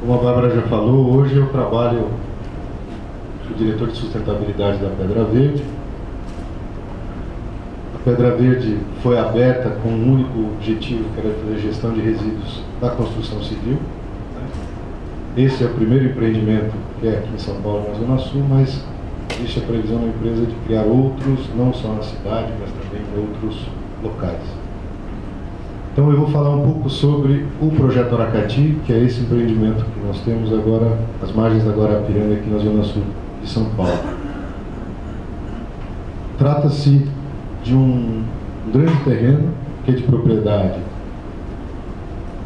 Como a Bárbara já falou, hoje eu trabalho, sou diretor de sustentabilidade da Pedra Verde. A Pedra Verde foi aberta com um único objetivo, que era fazer gestão de resíduos da construção civil. Esse é o primeiro empreendimento que é aqui em São Paulo, na Zona Sul, mas existe a previsão da empresa de criar outros, não só na cidade, mas também em outros locais. Então eu vou falar um pouco sobre o Projeto Aracati, que é esse empreendimento que nós temos agora, às margens da Guarapiranga, aqui na Zona Sul de São Paulo. Trata-se de um grande terreno, que é de propriedade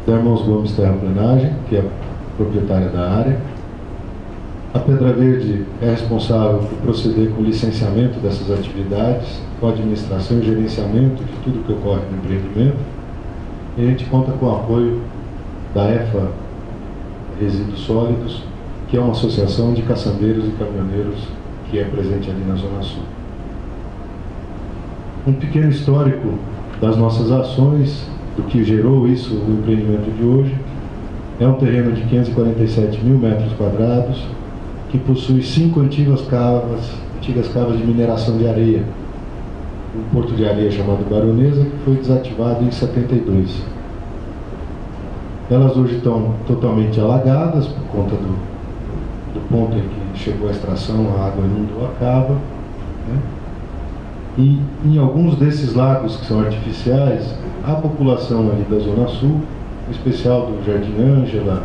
da Irmãos Gomes Terraplenagem, que é a proprietária da área. A Pedra Verde é responsável por proceder com o licenciamento dessas atividades, com a administração e gerenciamento de tudo que ocorre no empreendimento. E a gente conta com o apoio da EFA Resíduos Sólidos, que é uma associação de caçambeiros e caminhoneiros que é presente ali na Zona Sul. Um pequeno histórico das nossas ações, do que gerou isso no empreendimento de hoje. É um terreno de 547 mil metros quadrados, que possui 5 antigas cavas de mineração de areia. Um porto de areia chamado Baronesa, que foi desativado em 72. Elas hoje estão totalmente alagadas por conta do ponto em que chegou a extração, a água inundou a cava, né? E em alguns desses lagos que são artificiais, a população ali da Zona Sul, em especial do Jardim Ângela,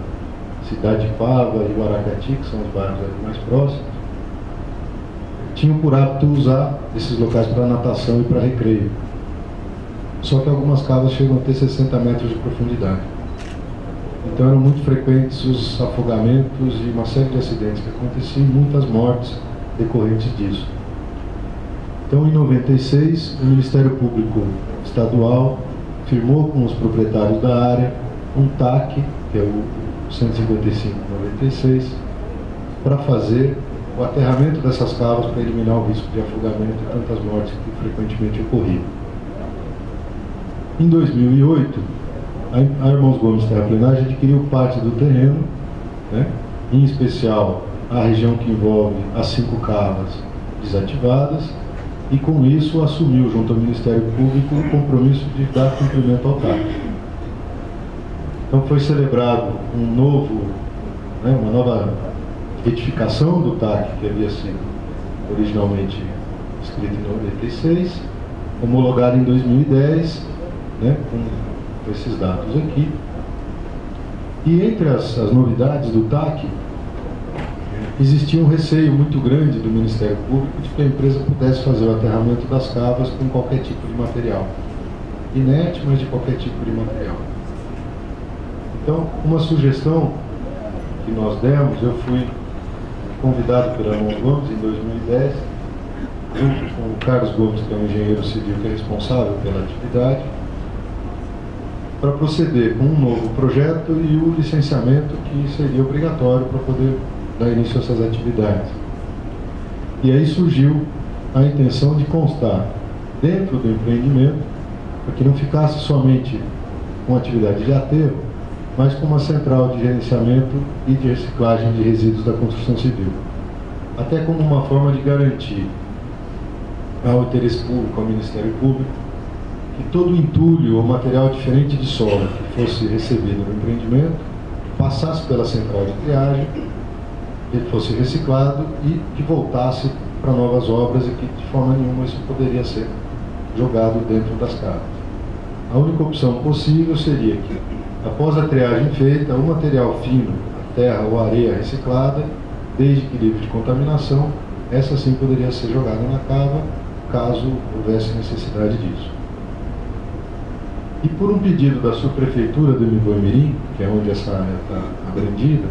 Cidade Pava e o Aracati, que são os bairros ali mais próximos, tinham por hábito usar esses locais para natação e para recreio. Só que algumas cavas chegam a ter 60 metros de profundidade. Então eram muito frequentes os afogamentos e uma série de acidentes que aconteciam, muitas mortes decorrentes disso. Então, em 96, o Ministério Público Estadual firmou com os proprietários da área um TAC, que é o 155/96, para fazer o aterramento dessas cavas para eliminar o risco de afogamento e tantas mortes que frequentemente ocorriam. Em 2008, a Irmãos Gomes Terraplenagem adquiriu parte do terreno, né, em especial a região que envolve as 5 cavas desativadas, e com isso assumiu junto ao Ministério Público o compromisso de dar cumprimento ao TAC. Então foi celebrado uma nova retificação do TAC, que havia sido originalmente escrito em 96, homologado em 2010, né, com esses dados aqui. E entre as novidades do TAC, existia um receio muito grande do Ministério Público de que a empresa pudesse fazer o aterramento das cavas com qualquer tipo de material. Inerte, mas de qualquer tipo de material. Então, uma sugestão que nós demos, eu fui convidado pela Irmãos Gomes em 2010, junto com o Carlos Gomes, que é um engenheiro civil que é responsável pela atividade, para proceder com um novo projeto e o licenciamento que seria obrigatório para poder dar início a essas atividades. E aí surgiu a intenção de constar dentro do empreendimento, para que não ficasse somente com atividade de aterro, mas com uma central de gerenciamento e de reciclagem de resíduos da construção civil. Até como uma forma de garantir ao interesse público, ao Ministério Público, que todo entulho ou material diferente de solo que fosse recebido no empreendimento passasse pela central de triagem, ele fosse reciclado e que voltasse para novas obras, e que de forma nenhuma isso poderia ser jogado dentro das casas. A única opção possível seria que, após a triagem feita, o material fino, a terra ou a areia reciclada, desde que livre de contaminação, essa sim poderia ser jogada na cava, caso houvesse necessidade disso. E por um pedido da subprefeitura do Imirim, que é onde essa área está abrangida,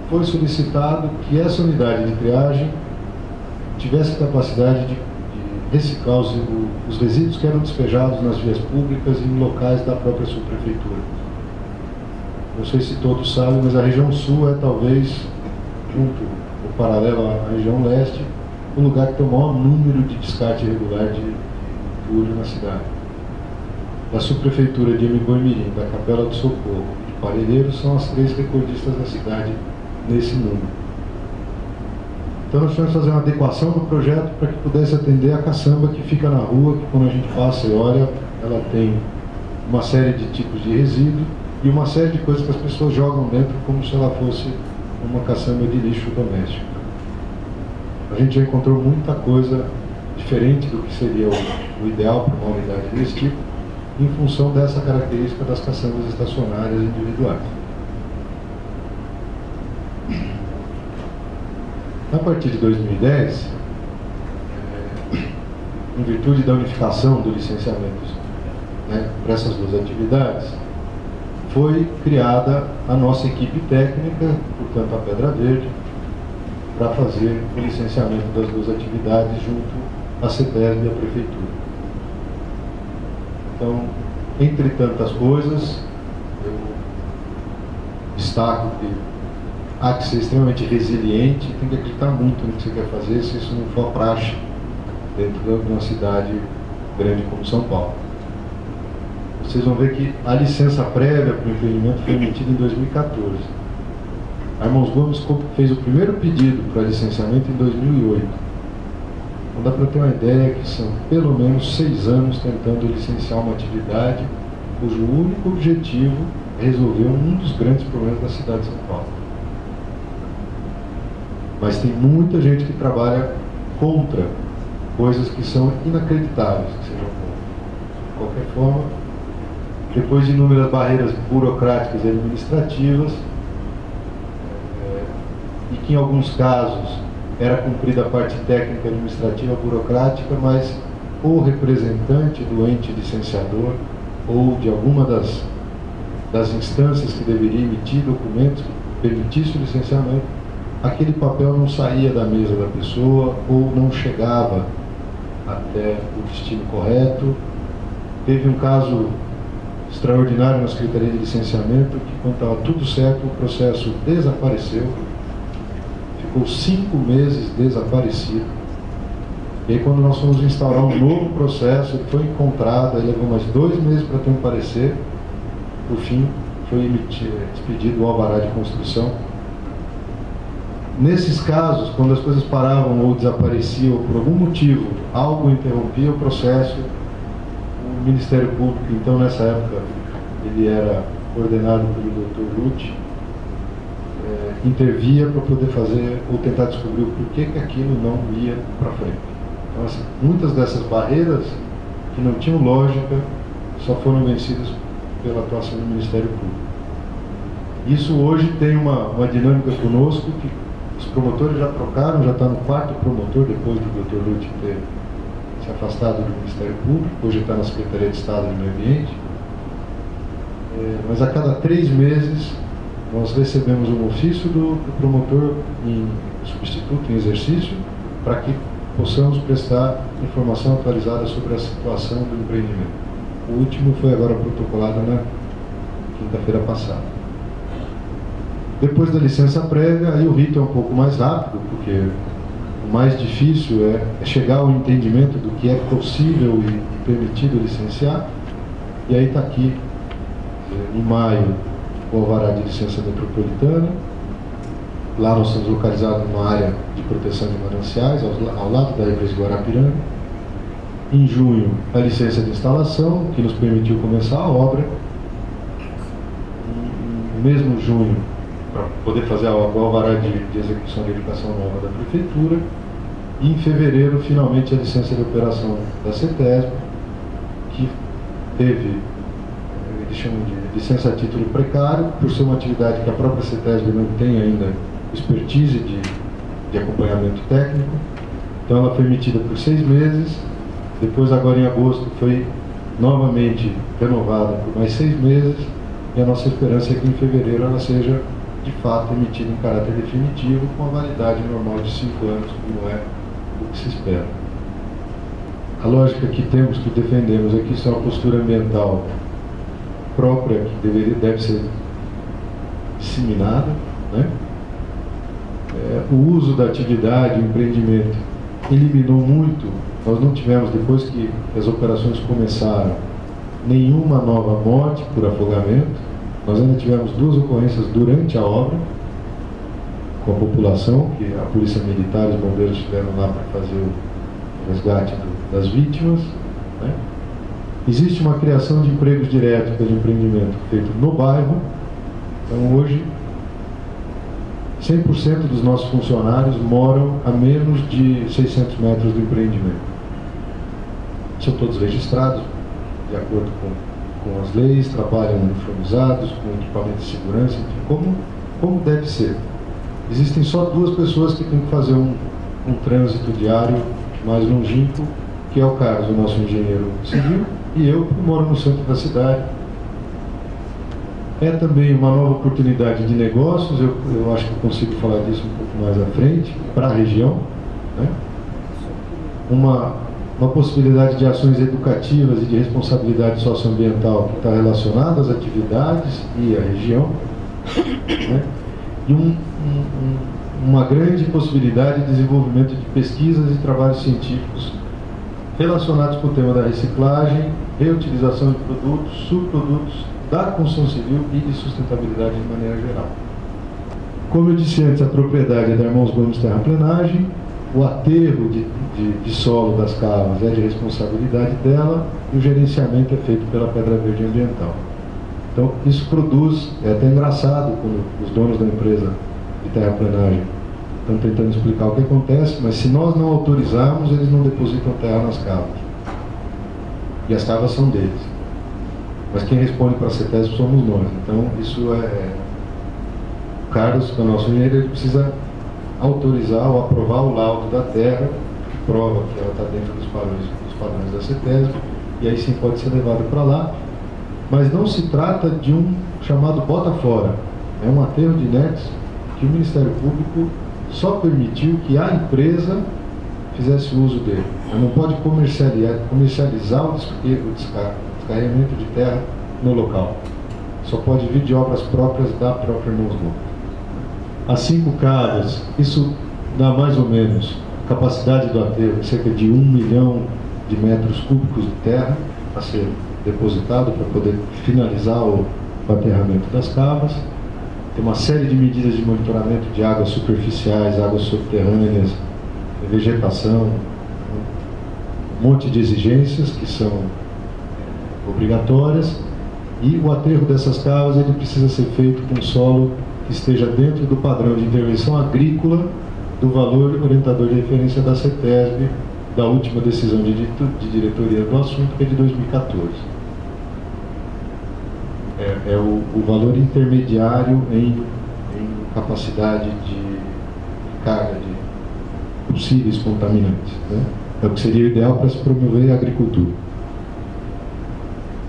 foi solicitado que essa unidade de triagem tivesse capacidade de reciclar os resíduos que eram despejados nas vias públicas e em locais da própria subprefeitura. Não sei se todos sabem, mas a região sul é talvez, junto ou paralelo à região leste, o lugar que tem o maior número de descarte irregular de entulho na cidade. Da subprefeitura de Imirim, da Capela do Socorro, de Parelheiros são as 3 recordistas da cidade nesse número. Então nós tivemos que fazer uma adequação do projeto para que pudesse atender a caçamba que fica na rua, que quando a gente passa e olha, ela tem uma série de tipos de resíduo e uma série de coisas que as pessoas jogam dentro como se ela fosse uma caçamba de lixo doméstico. A gente já encontrou muita coisa diferente do que seria o ideal para uma unidade desse tipo, em função dessa característica das caçambas estacionárias individuais. A partir de 2010, em virtude da unificação do licenciamento, né, para essas 2 atividades, foi criada a nossa equipe técnica, portanto a Pedra Verde, para fazer o licenciamento das 2 atividades junto à CETESB e à Prefeitura. Então, entre tantas coisas, eu destaco que há que ser extremamente resiliente e tem que acreditar muito no que você quer fazer, se isso não for a praxe dentro de uma cidade grande como São Paulo. Vocês vão ver que a licença prévia para o empreendimento foi emitida em 2014. A Irmãos Gomes fez o primeiro pedido para licenciamento em 2008. Então dá para ter uma ideia que são pelo menos 6 anos tentando licenciar uma atividade cujo único objetivo é resolver um dos grandes problemas da cidade de São Paulo. Mas tem muita gente que trabalha contra coisas que são inacreditáveis que sejam contra. De qualquer forma, depois de inúmeras barreiras burocráticas e administrativas, e que em alguns casos era cumprida a parte técnica, administrativa, burocrática, mas o representante do ente licenciador ou de alguma das instâncias que deveria emitir documentos que permitisse o licenciamento, aquele papel não saía da mesa da pessoa ou não chegava até o destino correto. Teve um caso extraordinário na Secretaria de Licenciamento que, quando estava tudo certo, o processo desapareceu, ficou 5 meses desaparecido. E aí, quando nós fomos instaurar um novo processo, ele foi encontrado, aí levou mais 2 meses para ter um parecer. Por fim, foi expedido o alvará de construção. Nesses casos, quando as coisas paravam ou desapareciam, ou por algum motivo algo interrompia o processo, o Ministério Público, então nessa época ele era coordenado pelo Dr. Lute, intervia para poder fazer ou tentar descobrir o porquê que aquilo não ia para frente. Então, assim, muitas dessas barreiras que não tinham lógica só foram vencidas pela atuação do Ministério Público. Isso hoje tem uma dinâmica conosco que os promotores já trocaram, já está no 4º promotor depois do Dr. Lute ter se afastado do Ministério Público, hoje está na Secretaria de Estado do Meio Ambiente. Mas a cada 3 meses nós recebemos um ofício do promotor em substituto em exercício para que possamos prestar informação atualizada sobre a situação do empreendimento. O último foi agora protocolado na quinta-feira passada. Depois da licença prévia, aí o rito é um pouco mais rápido, porque o mais difícil é chegar ao entendimento do que é possível e permitido licenciar. E aí está aqui, em maio, o alvará de licença metropolitana. Lá nós estamos localizados numa área de proteção de mananciais, ao lado da represa de Guarapiranga. Em junho, a licença de instalação, que nos permitiu começar a obra. No mesmo junho, para poder fazer o alvará de execução de edificação nova da Prefeitura. E em fevereiro, finalmente, a licença de operação da CETESB, que teve, eles chamam de licença a título precário, por ser uma atividade que a própria CETESB não tem ainda expertise de acompanhamento técnico. Então ela foi emitida por 6 meses, depois agora em agosto foi novamente renovada por mais 6 meses, e a nossa esperança é que em fevereiro ela seja de fato emitida em caráter definitivo, com a validade normal de 5 anos, como é o que se espera. A lógica que temos, que defendemos, é que isso é uma postura ambiental própria, que deve ser disseminada, né? O uso da atividade, o empreendimento, eliminou muito. Nós não tivemos, depois que as operações começaram, nenhuma nova morte por afogamento. Nós ainda tivemos 2 ocorrências durante a obra, com a população, que a Polícia Militar e os bombeiros estiveram lá para fazer o resgate das vítimas, né? Existe uma criação de empregos diretos pelo empreendimento feito no bairro. Então hoje 100% dos nossos funcionários moram a menos de 600 metros do empreendimento. São todos registrados de acordo com as leis, trabalham uniformizados, com equipamento de segurança, enfim, como deve ser. Existem só 2 pessoas que têm que fazer um trânsito diário mais longínquo, que é o caso do nosso engenheiro civil e eu, que moro no centro da cidade. É também uma nova oportunidade de negócios, eu acho que eu consigo falar disso um pouco mais à frente, para a região, né? Uma possibilidade de ações educativas e de responsabilidade socioambiental que está relacionada às atividades e à região, né? E uma grande possibilidade de desenvolvimento de pesquisas e trabalhos científicos relacionados com o tema da reciclagem, reutilização de produtos, subprodutos da construção civil e de sustentabilidade de maneira geral. Como eu disse antes, a propriedade é da Irmãos Gomes Terraplenagem, o aterro de solo das cavas é de responsabilidade dela e o gerenciamento é feito pela Pedra Verde Ambiental. Então, isso produz, é até engraçado quando os donos da empresa de terraplenagem estão tentando explicar o que acontece, mas se nós não autorizarmos, eles não depositam terra nas cavas. E as cavas são deles. Mas quem responde para a CETESB somos nós. Então, isso o Carlos, que é o nosso engenheiro, ele precisa autorizar ou aprovar o laudo da terra, que prova que ela está dentro dos padrões da CETESB, e aí sim pode ser levado para lá. Mas não se trata de um chamado bota fora. É um aterro de INEX que o Ministério Público só permitiu que a empresa fizesse uso dele. Ela não pode comercializar o descarregamento de terra no local. Só pode vir de obras próprias da própria Irmãos Gomes. As 5 casas, isso dá mais ou menos a capacidade do aterro, cerca de 1 milhão de metros cúbicos de terra a ser depositado para poder finalizar o aterramento das cavas. Tem uma série de medidas de monitoramento de águas superficiais, águas subterrâneas, vegetação, um monte de exigências que são obrigatórias, e o aterro dessas cavas ele precisa ser feito com solo que esteja dentro do padrão de intervenção agrícola do valor orientador de referência da CETESB, da última decisão de diretoria do assunto, que é de 2014. É o valor intermediário em capacidade de carga de possíveis contaminantes, né? É o que seria ideal para se promover a agricultura.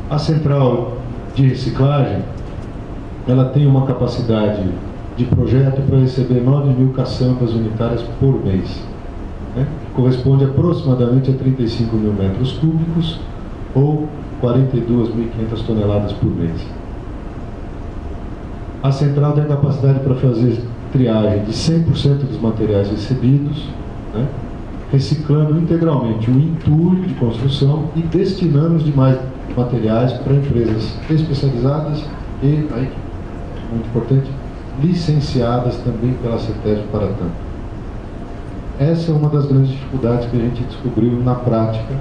A central de reciclagem, ela tem uma capacidade de projeto para receber 9.000 caçambas unitárias por mês, né? Que corresponde aproximadamente a 35 mil metros cúbicos ou 42.500 toneladas por mês. A central tem a capacidade para fazer triagem de 100% dos materiais recebidos, né? Reciclando integralmente o entulho de construção e destinando os demais materiais para empresas especializadas e, aí, muito importante, licenciadas também pela CETESB para tanto. Essa é uma das grandes dificuldades que a gente descobriu na prática.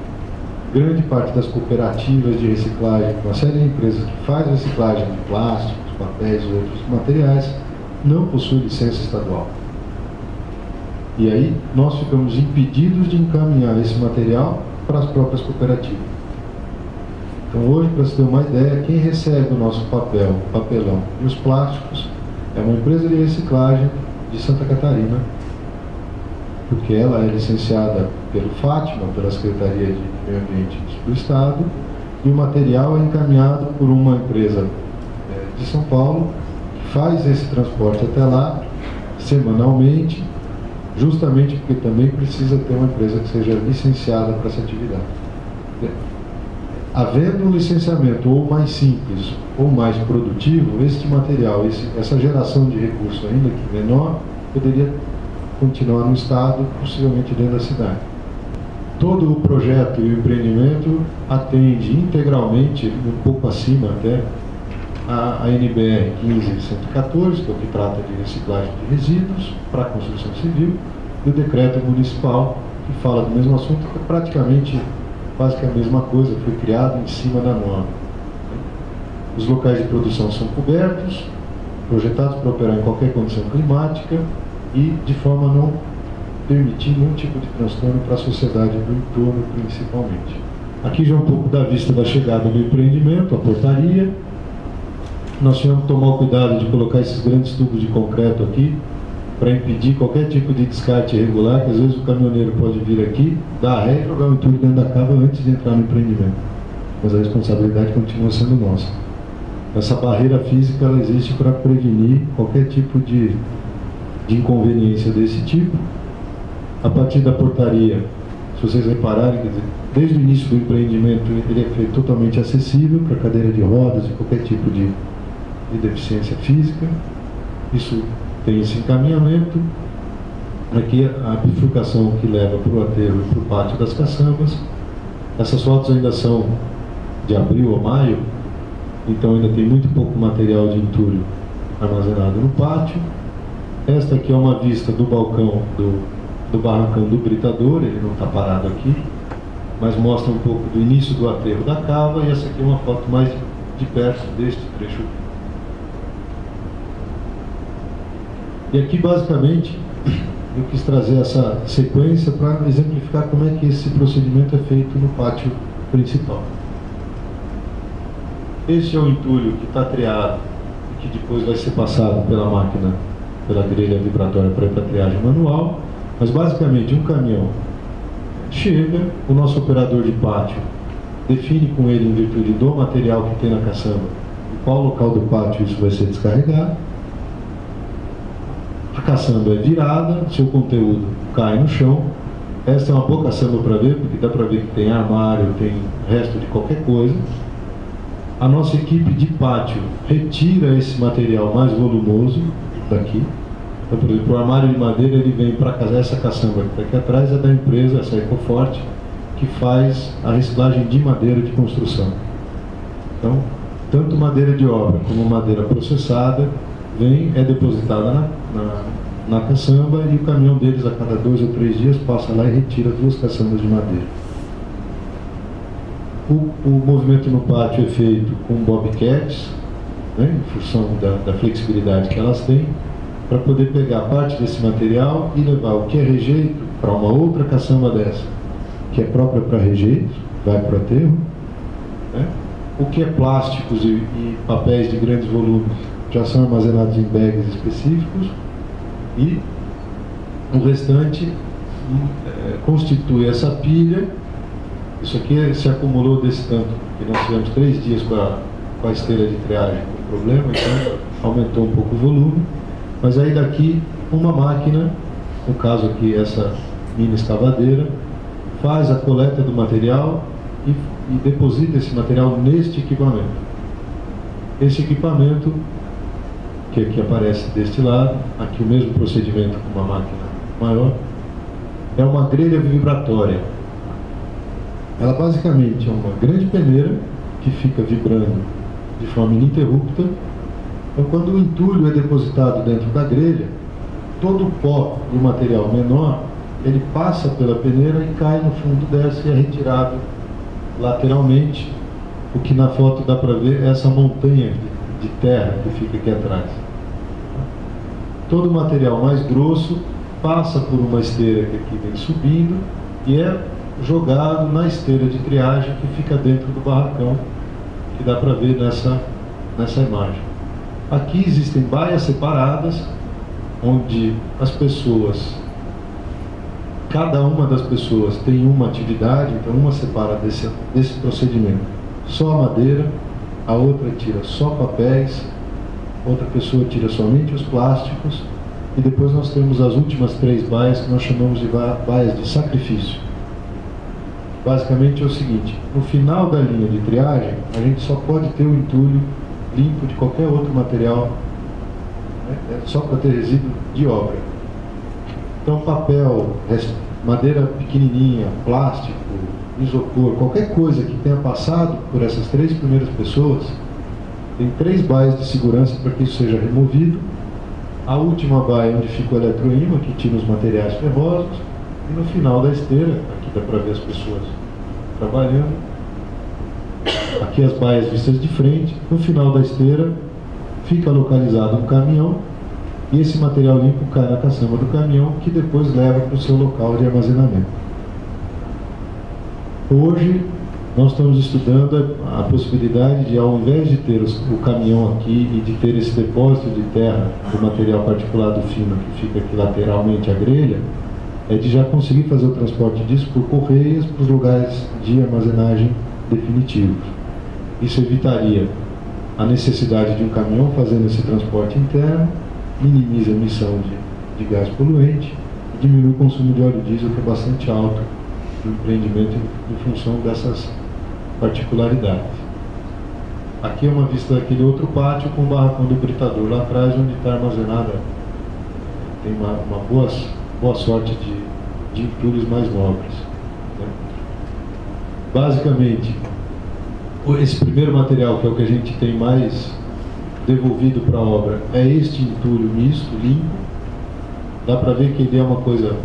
Grande parte das cooperativas de reciclagem, uma série de empresas que faz reciclagem de plásticos, papéis e outros materiais, não possui licença estadual. E aí nós ficamos impedidos de encaminhar esse material para as próprias cooperativas. Então hoje, para se ter uma ideia, quem recebe o nosso papelão e os plásticos é uma empresa de reciclagem de Santa Catarina, porque ela é licenciada pelo Fátima, pela Secretaria de Meio Ambiente do Estado, e o material é encaminhado por uma empresa de São Paulo, que faz esse transporte até lá semanalmente, justamente porque também precisa ter uma empresa que seja licenciada para essa atividade. Havendo um licenciamento ou mais simples ou mais produtivo, este material, essa geração de recurso ainda que menor, poderia continuar no estado, possivelmente dentro da cidade. Todo o projeto e o empreendimento atende integralmente, um pouco acima até, a NBR 15114, que é o que trata de reciclagem de resíduos para a construção civil, e o decreto municipal, que fala do mesmo assunto, que é praticamente quase que a mesma coisa, foi criado em cima da norma. Os locais de produção são cobertos, projetados para operar em qualquer condição climática e de forma a não permitir nenhum tipo de transtorno para a sociedade do entorno, principalmente. Aqui já é um pouco da vista da chegada do empreendimento, a portaria. Nós tivemos que tomar o cuidado de colocar esses grandes tubos de concreto aqui, para impedir qualquer tipo de descarte irregular, que às vezes o caminhoneiro pode vir aqui, dar ré e jogar o entulho dentro da cava antes de entrar no empreendimento. Mas a responsabilidade continua sendo nossa. Essa barreira física ela existe para prevenir qualquer tipo de inconveniência desse tipo. A partir da portaria, se vocês repararem, quer dizer, desde o início do empreendimento ele é feito totalmente acessível para cadeira de rodas e qualquer tipo de deficiência física. Isso tem esse encaminhamento. Aqui a bifurcação que leva para o aterro e para o pátio das caçambas. Essas fotos ainda são de abril ou maio, então ainda tem muito pouco material de entulho armazenado no pátio. Esta aqui é uma vista do balcão do barracão do britador, ele não está parado aqui, mas mostra um pouco do início do aterro da cava, e essa aqui é uma foto mais de perto deste trecho. E aqui basicamente eu quis trazer essa sequência para exemplificar como é que esse procedimento é feito no pátio principal. Este é o entulho que está triado e que depois vai ser passado pela máquina, pela grelha vibratória para ir para a triagem manual. Mas basicamente um caminhão chega, o nosso operador de pátio define com ele, em virtude do material que tem na caçamba, em qual local do pátio isso vai ser descarregado. A caçamba é virada, seu conteúdo cai no chão. Esta é uma boa caçamba para ver, porque dá para ver que tem armário, tem resto de qualquer coisa. A nossa equipe de pátio retira esse material mais volumoso daqui. Então, por exemplo, o armário de madeira ele vem para casa. Essa caçamba que está aqui atrás é da empresa, essa Ecoforte, que faz a reciclagem de madeira de construção. Então, tanto madeira de obra como madeira processada é depositada na caçamba, e o caminhão deles a cada 2 ou 3 dias passa lá e retira 2 caçambas de madeira. O movimento no pátio é feito com bobcats, né, em função da flexibilidade que elas têm, para poder pegar parte desse material e levar o que é rejeito para uma outra caçamba dessa, que é própria para rejeito, vai para o aterro, né? O que é plásticos e papéis de grandes volumes já são armazenados em bags específicos, e o restante constitui essa pilha. Isso aqui se acumulou desse tanto, porque nós tivemos 3 dias com a esteira de triagem com problema, então aumentou um pouco o volume. Mas aí daqui uma máquina, no caso aqui essa mini escavadeira, faz a coleta do material e deposita esse material neste equipamento. Esse equipamento, que aqui aparece deste lado, aqui o mesmo procedimento com uma máquina maior, é uma grelha vibratória. Ela basicamente é uma grande peneira que fica vibrando de forma ininterrupta. Então, quando o entulho é depositado dentro da grelha, todo o pó do material menor, ele passa pela peneira e cai no fundo dessa e é retirado lateralmente. O que na foto dá para ver é essa montanha de terra que fica aqui atrás. Todo o material mais grosso passa por uma esteira que aqui vem subindo e é jogado na esteira de triagem que fica dentro do barracão, que dá para ver nessa imagem. Aqui existem baias separadas, onde as pessoas, cada uma das pessoas tem uma atividade, então uma separa desse procedimento só a madeira, a outra tira só papéis, outra pessoa tira somente os plásticos, e depois nós temos as últimas 3 baias que nós chamamos de baias de sacrifício. Basicamente é o seguinte: no final da linha de triagem, a gente só pode ter o entulho limpo de qualquer outro material, né? É só para ter resíduo de obra. Então papel, madeira pequenininha, plástico, isopor, qualquer coisa que tenha passado por essas 3 primeiras pessoas, Tem 3 baias de segurança para que isso seja removido. A última baia onde fica o eletroímã, que tira os materiais ferrosos, e no final da esteira, aqui dá para ver as pessoas trabalhando, aqui as baias vistas de frente, no final da esteira fica localizado um caminhão, e esse material limpo cai na caçamba do caminhão, que depois leva para o seu local de armazenamento. Hoje, nós estamos estudando a possibilidade de, ao invés de ter o caminhão aqui e de ter esse depósito de terra do material particulado fino que fica aqui lateralmente à grelha, é de já conseguir fazer o transporte disso por correias para os lugares de armazenagem definitivos. Isso evitaria a necessidade de um caminhão fazendo esse transporte interno, minimiza a emissão de gás poluente e diminui o consumo de óleo diesel, que é bastante alto no empreendimento em função dessas particularidades. Aqui é uma vista daquele outro pátio com o barracão do britador lá atrás, onde está armazenada, tem uma boa sorte de entulhos mais nobres, né? Basicamente, esse primeiro material, que é o que a gente tem mais devolvido para a obra, é este entulho misto, limpo. Dá para ver que ele é uma coisa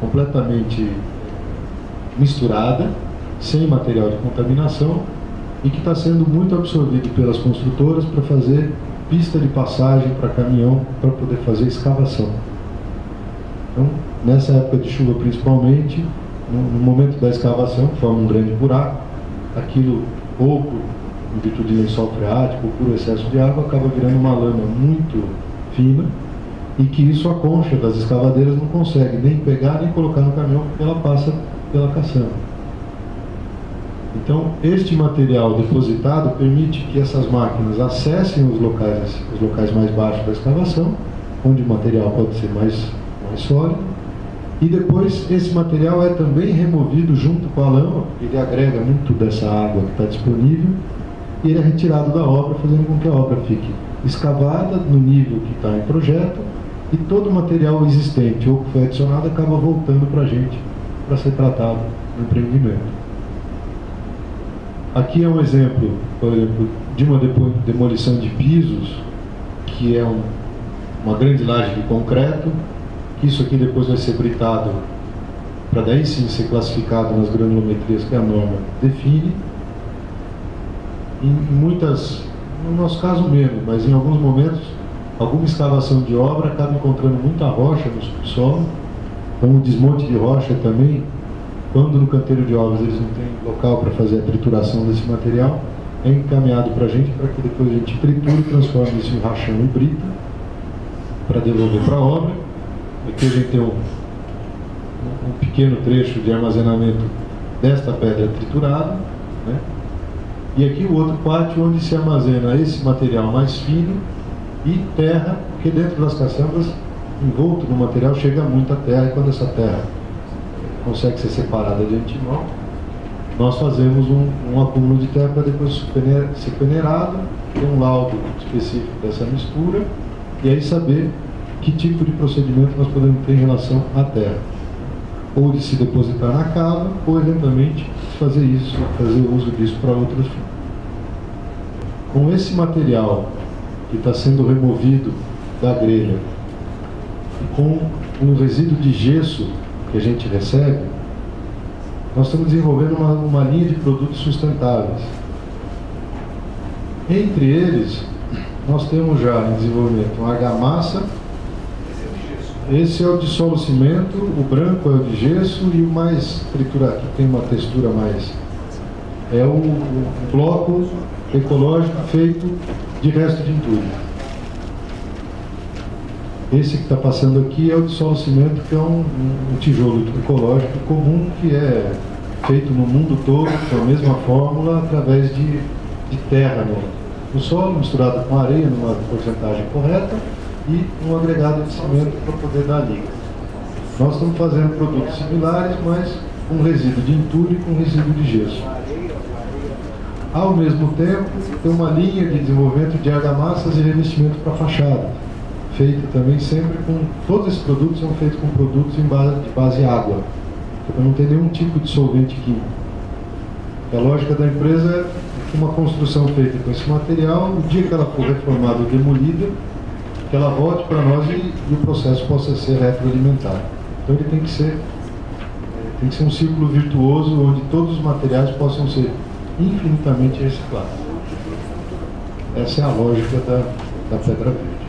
completamente misturada, sem material de contaminação, e que está sendo muito absorvido pelas construtoras para fazer pista de passagem para caminhão, para poder fazer escavação. Então, nessa época de chuva principalmente, no momento da escavação, que forma um grande buraco, aquilo, ou em virtude de lençol freático, ou por excesso de água, acaba virando uma lama muito fina, e que isso a concha das escavadeiras não consegue nem pegar nem colocar no caminhão, porque ela passa pela caçamba. Então, este material depositado permite que essas máquinas acessem os locais mais baixos da escavação, onde o material pode ser mais sólido, e depois esse material é também removido junto com a lama, ele agrega muito dessa água que está disponível, e ele é retirado da obra, fazendo com que a obra fique escavada no nível que está em projeto, e todo o material existente ou que foi adicionado acaba voltando para a gente, para ser tratado no empreendimento. Aqui é um exemplo, por exemplo, de uma demolição de pisos, que é uma grande laje de concreto, que isso aqui depois vai ser britado, para daí sim ser classificado nas granulometrias que a norma define. No nosso caso menos, mas em alguns momentos, alguma escavação de obra acaba encontrando muita rocha no subsolo, então o desmonte de rocha também, quando no canteiro de obras eles não têm local para fazer a trituração desse material, é encaminhado para a gente, para que depois a gente triture e transforme isso em rachão e brita, para devolver para a obra. Aqui a gente tem um pequeno trecho de armazenamento desta pedra triturada, né? E aqui o outro pátio onde se armazena esse material mais fino e terra, porque dentro das caçambas, envolto no material, chega muita terra, e quando essa terra consegue ser separada de antemão, nós fazemos um acúmulo de terra para depois ser peneirado, ter um laudo específico dessa mistura, e aí saber que tipo de procedimento nós podemos ter em relação à terra. Ou de se depositar na cava, ou eventualmente fazer uso disso para outros fins. Com esse material que está sendo removido da grelha, e com um resíduo de gesso que a gente recebe, nós estamos desenvolvendo uma linha de produtos sustentáveis. Entre eles, nós temos já em desenvolvimento uma argamassa. Esse é o de solo cimento, o branco é o de gesso, e o mais triturado, que tem uma textura mais, é o bloco ecológico feito de resto de entulho. Esse que está passando aqui é o de solo cimento, que é um tijolo ecológico comum, que é feito no mundo todo com a mesma fórmula, através de terra no solo, misturado com areia numa porcentagem correta, e um agregado de cimento para poder dar liga. Nós estamos fazendo produtos similares, mas com resíduo de entulho e com resíduo de gesso. Ao mesmo tempo, tem uma linha de desenvolvimento de argamassas e revestimento para fachada, feita também sempre com... Todos esses produtos são feitos com produtos de base água, para não ter nenhum tipo de solvente químico. A lógica da empresa é uma construção feita com esse material, no dia que ela for reformada ou demolida, que ela volte para nós e o processo possa ser retroalimentado. Então ele tem que ser um círculo virtuoso onde todos os materiais possam ser infinitamente reciclados. Essa é a lógica da Pedra Verde.